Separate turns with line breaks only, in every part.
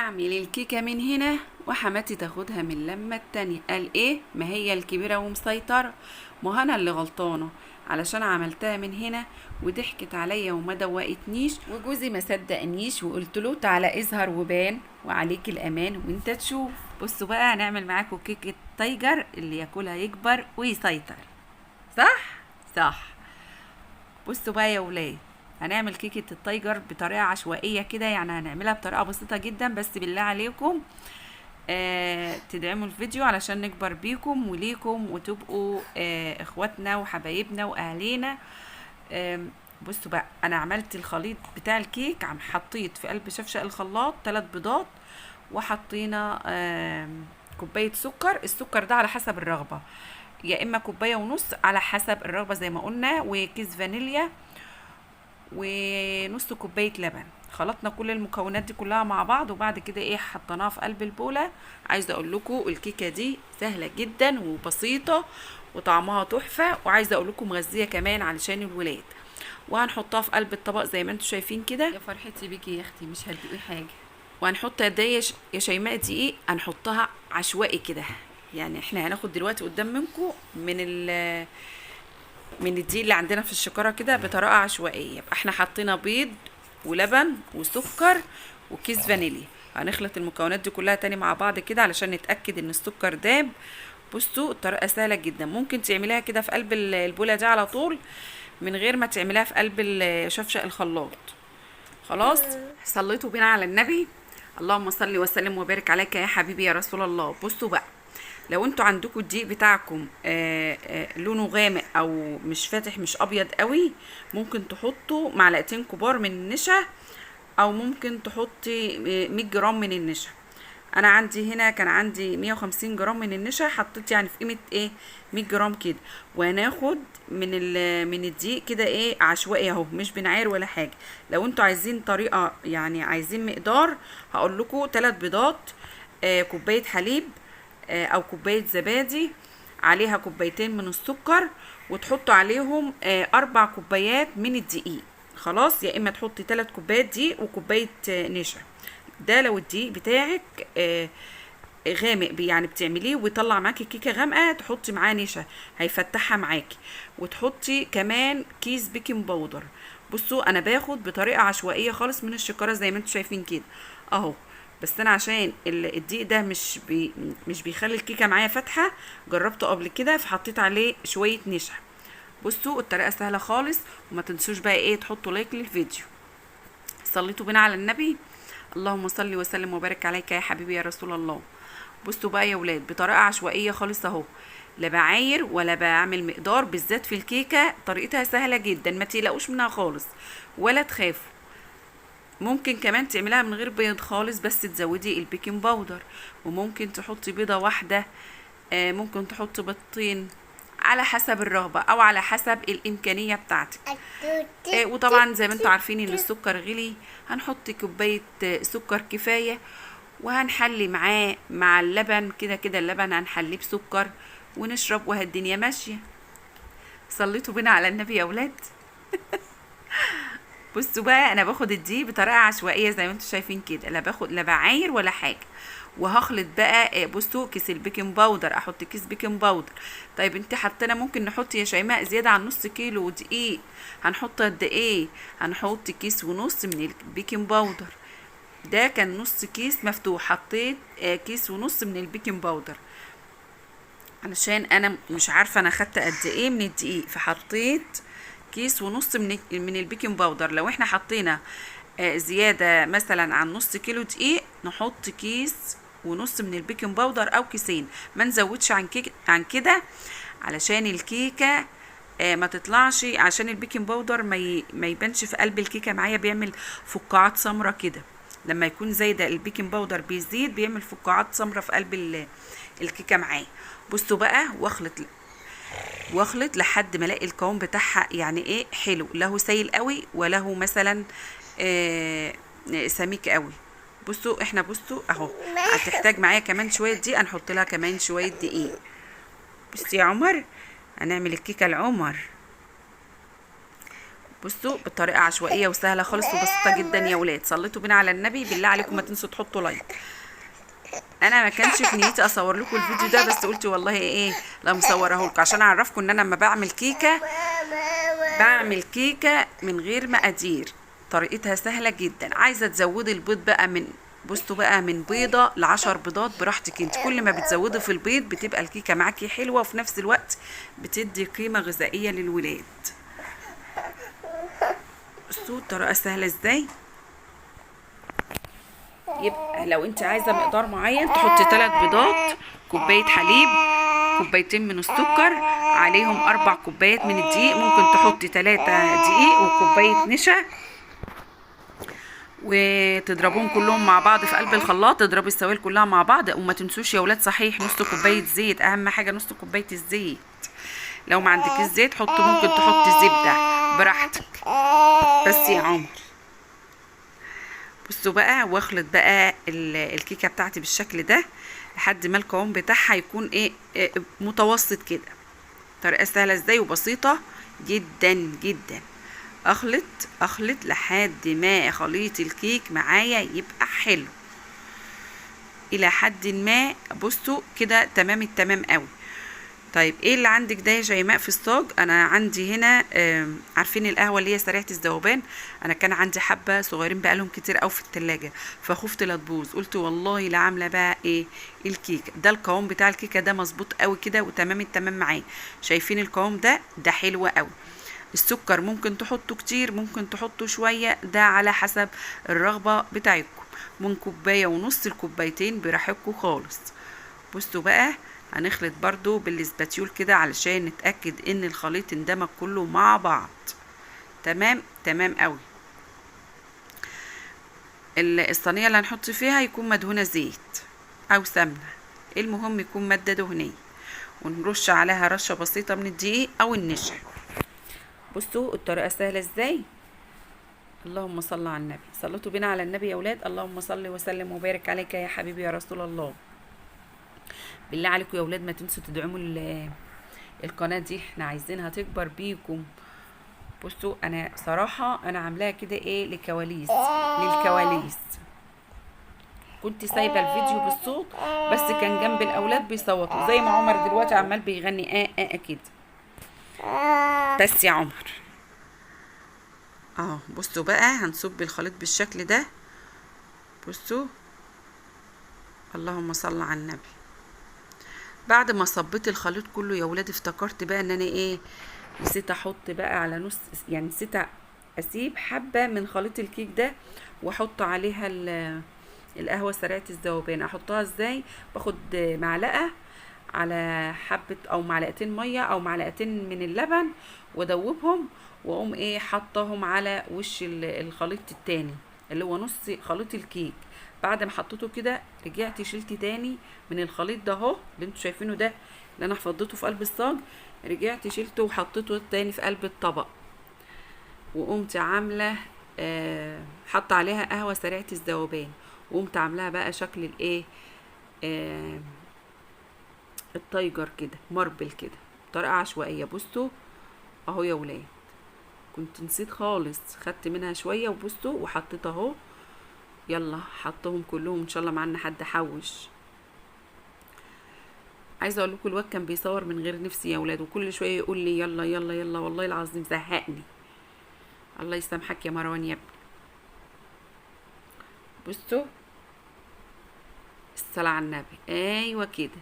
اعمل الكيكة من هنا وحماتي تاخدها من لما التانية. قال ايه؟ ما هي الكبيرة ومسيطرة. ما انا اللي غلطانة علشان عملتها من هنا وضحكت عليا وما دوقتنيش، وجوزي ما صدقنيش وقلت له تعالى اظهر وبان وعليك الامان وانت تشوف. بصوا بقى هنعمل معاكم كيكة تايجر اللي ياكلها يكبر ويسيطر. صح صح. بصوا بقى يا ولاد، هنعمل كيكة التايجر بطريقة عشوائية كده، يعني هنعملها بطريقة بسيطة جدا، بس بالله عليكم تدعموا الفيديو علشان نكبر بيكم وليكم وتبقوا اخواتنا وحبايبنا واهالينا. بصوا بقى، انا عملت الخليط بتاع الكيك، حطيت في قلب شفشق الخلاط 3 بيضات، وحطينا كوباية سكر. السكر ده على حسب الرغبة، يا اما كوباية ونص على حسب الرغبة زي ما قلنا، وكيس فانيليا، ونص كوبايه لبن. خلطنا كل المكونات دي كلها مع بعض، وبعد كده ايه حطيناها في قلب البوله. عايزه اقول لكم الكيكه دي سهله جدا وبسيطه وطعمها تحفه، وعايزه اقول لكم مغذيه كمان علشان الولاد. وهنحطها في قلب الطبق زي ما انتم شايفين كده. يا فرحتي بيكي يا اختي، مش هتدوقي حاجه. وهنحط قد ايه يا شيماء دقيق؟ هنحطها عشوائي كده، يعني احنا هناخد دلوقتي قدام منكم من الدقيق اللي عندنا في الشكارة كده بطريقة عشوائية. يبقى احنا حطينا بيض ولبن وسكر وكيس فانيليا. هنخلط المكونات دي كلها تاني مع بعض كده علشان نتأكد ان السكر داب. بصوا الطريقة سهلة جدا، ممكن تعمليها كده في قلب البولة دي على طول من غير ما تعمليها في قلب شفشق الخلاط. خلاص، صليتوا بينا على النبي. اللهم صل وسلم وبارك عليك يا حبيبي يا رسول الله. بصوا بقى، لو انتوا عندكم الدقيق بتاعكم لونه غامق او مش فاتح مش ابيض قوي، ممكن تحطوا معلقتين كبار من النشا، او ممكن تحطي 100 جرام من النشا. انا عندي هنا كان عندي 150 جرام من النشا، حطيت يعني في قيمه ايه 100 جرام كده. وهناخد من الدقيق كده ايه عشوائي اهو، مش بنعاير ولا حاجه. لو انتوا عايزين طريقه يعني عايزين مقدار، هقول لكم 3 بيضات، كوبايه حليب او كوبايه زبادي، عليها كوبايتين من السكر، وتحطوا عليهم 4 كوبايات من الدقيق. خلاص، يا اما تحطي 3 كوبايات دقيق وكوبايه نشا. ده لو الدقيق بتاعك غامق، يعني بتعمليه ويطلع معاكي كيكه غامقه، تحطي معاه نشا هيفتحها معاكي. وتحطي كمان كيس بيكنج باودر. بصوا انا باخد بطريقه عشوائيه خالص من الشكاره زي ما انتم شايفين كده اهو، بس انا عشان الدقيق ده مش بيخلي الكيكه معايا فاتحه، جربته قبل كده فحطيت عليه شويه نشا. بصوا الطريقه سهله خالص، وما تنسوش بقى ايه تحطوا لايك للفيديو. صليتوا بينا على النبي. اللهم صل وسلم وبارك عليك يا حبيبي يا رسول الله. بصوا بقى يا ولاد، بطريقه عشوائيه خالص اهو، لا بعاير ولا بعمل مقدار، بالذات في الكيكه طريقتها سهله جدا، ما تقلقوش منها خالص ولا تخافوا. ممكن كمان تعملها من غير بيض خالص، بس تزودي البيكنج باودر، وممكن تحطي بيضه واحده، ممكن تحطي بيضتين على حسب الرغبه او على حسب الامكانيه بتاعتك. وطبعا زي ما انتم عارفين ان السكر غلي، هنحط كوبايه سكر كفايه، وهنحلي معاه مع اللبن. كده كده اللبن هنحليه بسكر ونشرب وهالدنيا ماشيه. صليتوا بينا على النبي يا اولاد. بصوا بقى، انا باخد الدقيق بطريقه عشوائيه زي ما انتم شايفين كده، لا بعاير ولا حاجه. وهخلط بقى بصوا كيس البيكنج باودر، احط كيس بيكنج باودر. طيب انت حطينا، ممكن نحط يا شيماء زياده عن نص كيلو دقيق. هنحط قد ايه؟ هنحط كيس ونص من البيكنج باودر. ده كان نص كيس مفتوح، حطيت كيس ونص من البيكنج باودر علشان انا مش عارفه انا خدت قد ايه من الدقيق، فحطيت كيس ونص من البيكنج باودر. لو احنا حطينا زياده مثلا عن نص كيلو دقيق، نحط كيس ونص من البيكنج باودر او كيسين، ما نزودش عن كده علشان الكيكه ما تطلعش، عشان البيكنج باودر ما يبانش في قلب الكيكه معايا، بيعمل فقاعات سمرة كده. لما يكون زايده البيكنج باودر بيزيد بيعمل فقاعات سمرة في قلب الكيكه معايا. بصوا بقى، واخلط لحد ما الاقي القوام بتاعها يعني ايه حلو، لا هو سايل قوي ولا هو مثلا سميك قوي. بصوا احنا بصوا اهو، هتحتاج معايا كمان شويه دقيق، هنحط لها كمان شويه دقيق. بصي يا عمر، هنعمل الكيكه لعمر. بصوا بطريقه عشوائيه وسهله خالص وبسيطه جدا يا ولاد. صليتوا بينا على النبي، بالله عليكم ما تنسوا تحطوا لايك. انا ما كانش في نيتي اصور لكم الفيديو ده، بس قلت والله ايه لا مصوره لكم عشان اعرفكم ان انا لما بعمل كيكه بعمل كيكه من غير مقادير، طريقتها سهله جدا. عايزه تزودي البيض بقى من بصوا بقى من بيضه ل10 بيضات براحتك انت. كل ما بتزودي في البيض بتبقى الكيكه معاكي حلوه، وفي نفس الوقت بتدي قيمه غذائيه للولاد. بصوا الطريقه سهله ازاي. يبقى لو انت عايزه مقدار معين تحطي 3 بيضات، كوبايه حليب، كوبايتين من السكر، عليهم 4 كوبايات من الدقيق، ممكن تحطي 3 دقيق وكوبايه نشا، وتضربوهم كلهم مع بعض في قلب الخلاط. تضربي السوائل كلها مع بعض، وما تنسوش يا ولاد صحيح نص كوبايه زيت، اهم حاجه نص كوبايه الزيت. لو ما عندكيش زيت ممكن تحطي زبده براحتك. بس يا عمر بصوا بقى، واخلط بقى الكيكه بتاعتي بالشكل ده لحد ما القوام بتاعها يكون ايه متوسط كده. طريقه سهله ازاي وبسيطه جدا جدا. اخلط لحد ما خليط الكيك معايا يبقى حلو الى حد ما. بصوا كده تمام التمام قوي. طيب ايه اللي عندك ده يا شيماء في الصاج؟ انا عندي هنا عارفين القهوه اللي هي سريعه الذوبان؟ انا كان عندي حبه صغيرين بقالهم كتير قوي في التلاجة، فخفت لا تبوظ، قلت والله لا عامله بقى ايه الكيكه ده. القوام بتاع الكيكه ده مظبوط قوي كده وتمام التمام معاه. شايفين القوام ده حلو قوي. السكر ممكن تحطوا كتير ممكن تحطوا شويه، ده على حسب الرغبه بتاعتكم، من كوبايه ونص لكوبايتين براحتكم خالص. بصوا بقى هنخلط برضو بالاسباتيول كده علشان نتأكد ان الخليط اندمج كله مع بعض. تمام تمام قوي. الصينية اللي هنحط فيها يكون مدهونة زيت او سمنة، المهم يكون مادة دهنية، ونرش عليها رشة بسيطة من الدقيق او النشا. بصوا الطريقة سهلة ازاي. اللهم صل على النبي. صلتوا بنا على النبي يا ولاد. اللهم صل وسلم وبارك عليك يا حبيبي يا رسول الله. بالله عليكم يا ولاد ما تنسوا تدعموا القناه دي، احنا عايزينها تكبر بيكم. بصوا انا صراحه انا عاملاها كده ايه للكواليس. كنت سايبه الفيديو بالصوت بس كان جنب الاولاد بيصوتوا زي ما عمر دلوقتي عمال بيغني كده. بس يا عمر بصوا بقى هنصب الخليط بالشكل ده. بصوا اللهم صل على النبي. بعد ما صبيت الخليط كله يا ولاد افتكرت بقى ان انا نسيت احط بقى على نص، يعني نسيت اسيب حبه من خليط الكيك ده واحط عليها القهوه سريعه الذوبان. احطها ازاي؟ باخد معلقه على حبه او معلقتين ميه او معلقتين من اللبن وادوبهم، واقوم حطاهم على وش الخليط التاني اللي هو نص خليط الكيك. بعد ما حطيته كده رجعت شلت تاني من الخليط ده اهو اللي انتوا شايفينه ده اللي انا فضيته في قلب الصاج، رجعت شلته وحطيته تاني في قلب الطبق، وقمت عامله حاطه عليها قهوه سريعه الذوبان، وقمت عاملاها بقى شكل التايجر كده، ماربل كده، بطريقه عشوائيه. بصوا اهو يا ولاد، كنت نسيت خالص، خدت منها شويه وبصوا وحطيت اهو. يلا حطهم كلهم ان شاء الله معانا حد حوش. عايزه اقول لكم الواد كان بيصور من غير نفسي يا ولاد، وكل شويه يقول لي يلا يلا يلا، والله العظيم زهقني. الله يسامحك يا مروان يا ابني. بصوا الصلاه على النبي. ايوه كده،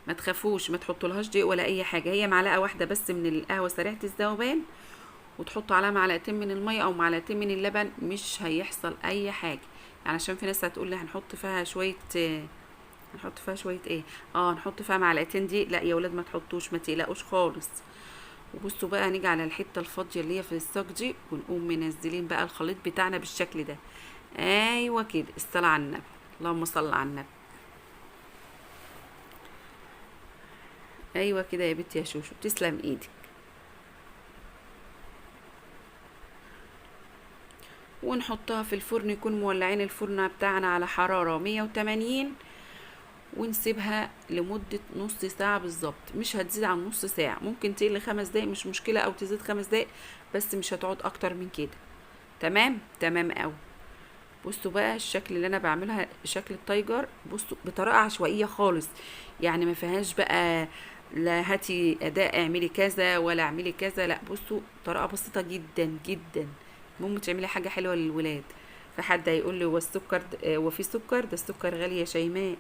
ما تخافوش، ما تحطولهاش دقيق ولا اي حاجه، هي معلقه واحده بس من القهوه سريعه الذوبان، وتحطوا عليها معلقتين من الميه او معلقتين من اللبن، مش هيحصل اي حاجه. يعني عشان في ناس هتقول لي هنحط فيها شويه نحط فيها معلقتين دي، لا يا ولاد ما تحطوش، ما تقلقوش خالص. وبصوا بقى نيجي على الحته الفاضيه اللي هي في الصاج دي، ونقوم منزلين بقى الخليط بتاعنا بالشكل ده. ايوه كده، الصلاه على النبي. اللهم صل على النبي. ايوه كده يا بنتي يا شوشو، تسلم ايدك. ونحطها في الفرن، يكون مولعين الفرن بتاعنا على حراره 180، ونسيبها لمدة نص ساعة بالظبط، مش هتزيد عن نص ساعة، ممكن تقل 5 دقايق مش مشكلة، او تزيد 5 دقايق بس مش هتقعد اكتر من كده. تمام تمام اوي. بصوا بقى الشكل اللي انا بعملها شكل التايجر، بصوا بطريقة عشوائية خالص، يعني ما فيهاش بقى لا هاتي اداء اعملي كذا ولا اعملي كذا، لا بصوا طريقة بسيطة جدا جدا. المهم تعملي حاجة حلوة للولاد. فحد هيقول لي هو السكر هو في سكر؟ ده السكر غالي يا شيماء.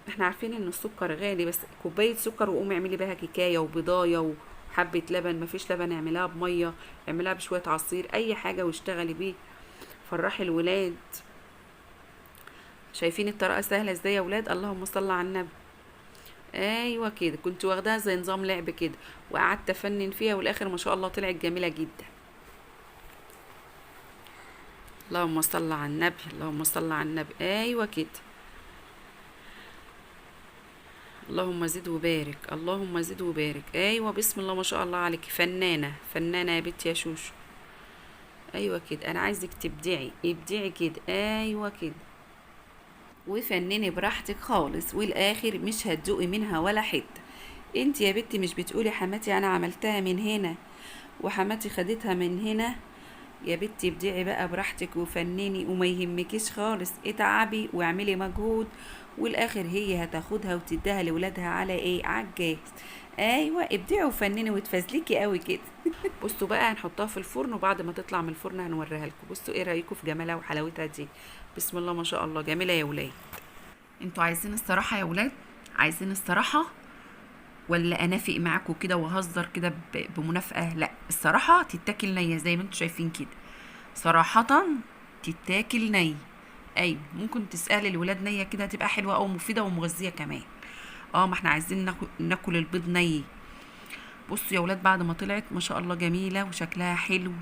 احنا عارفين ان السكر غالي، بس كوباية سكر وقومي اعملي بيها كيكاية وبضاية وحبة لبن، مفيش لبن اعملها بمية، اعملها بشوية عصير، اي حاجة واشتغلي بيه، فرحي الولاد. شايفين الطريقة سهلة ازاي يا ولاد؟ اللهم صل على النبي. ايوه كده، كنت واخداها زي نظام لعب كده وقعدت افنن فيها، والاخر ما شاء الله طلعت جميلة جدا. اللهم صل على النبي، اللهم صل على النبي. ايوه كده، اللهم زد وبارك، اللهم زد وبارك. ايوه بسم الله ما شاء الله عليك، فنانة فنانة يا بنت يا شوشو. ايوه كده، انا عايزك تبدعي، ابدعي كده، ايوه كده، وفنني براحتك خالص، والاخر مش هتدوقي منها ولا حته. انت يا بنتي مش بتقولي حماتي انا عملتها من هنا وحماتي خدتها من هنا؟ يا بنتي ابدعي بقى براحتك وفنني، وما يهمكيش خالص، اتعبي واعملي مجهود، والاخر هي هتاخدها وتديها لولادها على ايه؟ على الجاهز. ايوه ابدعي وفنني وتفزلكي قوي كده. بصوا بقى هنحطها في الفرن، وبعد ما تطلع من الفرن هنوريها لكم. بصوا ايه رايكم في جمالها وحلاوتها دي؟ بسم الله ما شاء الله، جميله يا ولاد. انتوا عايزين الصراحه يا ولاد؟ عايزين الصراحه ولا انافق معاكم كده وهزر كده بمنافقه؟ لا الصراحه تتاكل نيه زي ما انتوا شايفين كده، صراحه تتاكل ني. ايوه ممكن تسالي الولاد نيه كده هتبقى حلوه او مفيده ومغذيه كمان. اه ما احنا عايزين ناكل البيض ني. بصوا يا ولاد بعد ما طلعت ما شاء الله جميله وشكلها حلو،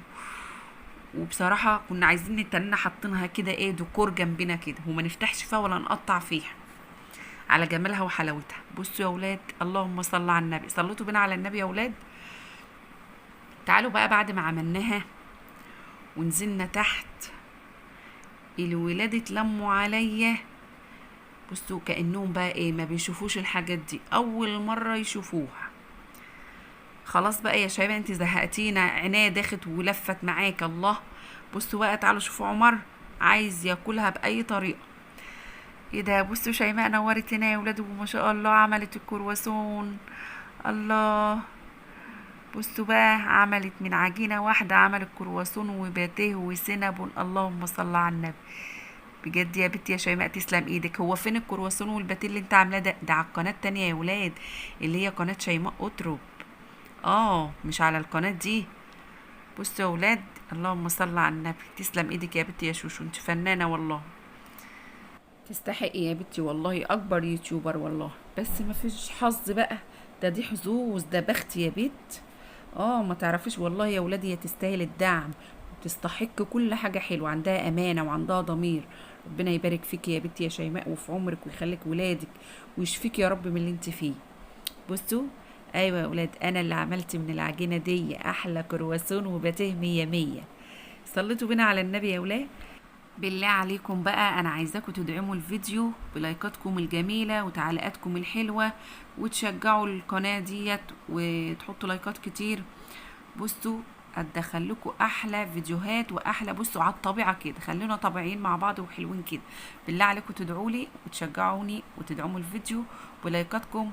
وبصراحه كنا عايزين نتنى حاطينها كده ايه ديكور جنبنا كده، وما نفتحش فيها ولا نقطع فيها على جمالها وحلاوتها. بصوا يا ولاد اللهم صل على النبي، صليتوا بينا على النبي يا ولاد. تعالوا بقى بعد ما عملناها ونزلنا تحت، الولاد اتلموا عليا. بصوا كأنهم بقى ايه ما بيشوفوش الحاجات دي، اول مرة يشوفوها. خلاص بقى يا شباب انت زهقتينا، عينيا داخت ولفت معاك الله. بصوا بقى تعالوا شوفوا عمر عايز ياكلها باي طريقة. ايه ده؟ بصوا شيماء نورت هنا يا ولاد، وما شاء الله عملت الكرواسون. الله، بصوا بقى عملت من عجينة واحدة عملت كرواسون وباتيه وسينابون. اللهم صل على النبي. بجد يا بنتي يا شيماء تسلم ايدك. هو فين الكرواسون والباتيه اللي انت عاملاه ده على القناة التانية يا ولاد، اللي هي قناة شيماء اطرب، مش على القناة دي. بصوا يا ولاد اللهم صل على النبي. تسلم ايدك يا بنتي يا شوشو، انت فنانة والله، تستحقي يا بنتي والله، اكبر يوتيوبر والله، بس ما فيش حظ بقى، دي حظوظ، ده بخت يا بنت. ما تعرفيش والله يا ولادي، هي تستاهل الدعم وتستحق كل حاجة حلوة، عندها امانة وعندها ضمير. ربنا يبارك فيك يا بنتي يا شيماء وفي عمرك ويخليك ولادك ويشفيك يا رب من اللي انت فيه. بصوا ايوه يا ولاد انا اللي عملت من العجينة دي احلى كرواسون وباتيه 100. صليتوا بينا على النبي يا ولاد. بالله عليكم بقى انا عايزاكم تدعموا الفيديو بلايكاتكم الجميلة وتعليقاتكم الحلوة، وتشجعوا القناة ديت وتحطوا لايكات كتير. بصوا هتدخل لكم احلى فيديوهات واحلى، بصوا على الطبيعة كده، خلينا طبيعيين مع بعض وحلوين كده. بالله عليكم تدعوا لي وتشجعوني وتدعموا الفيديو بلايكاتكم.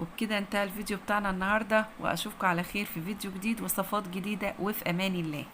وبكده انتهى الفيديو بتاعنا النهاردة، واشوفكم على خير في فيديو جديد وصفات جديدة، وفي امان الله.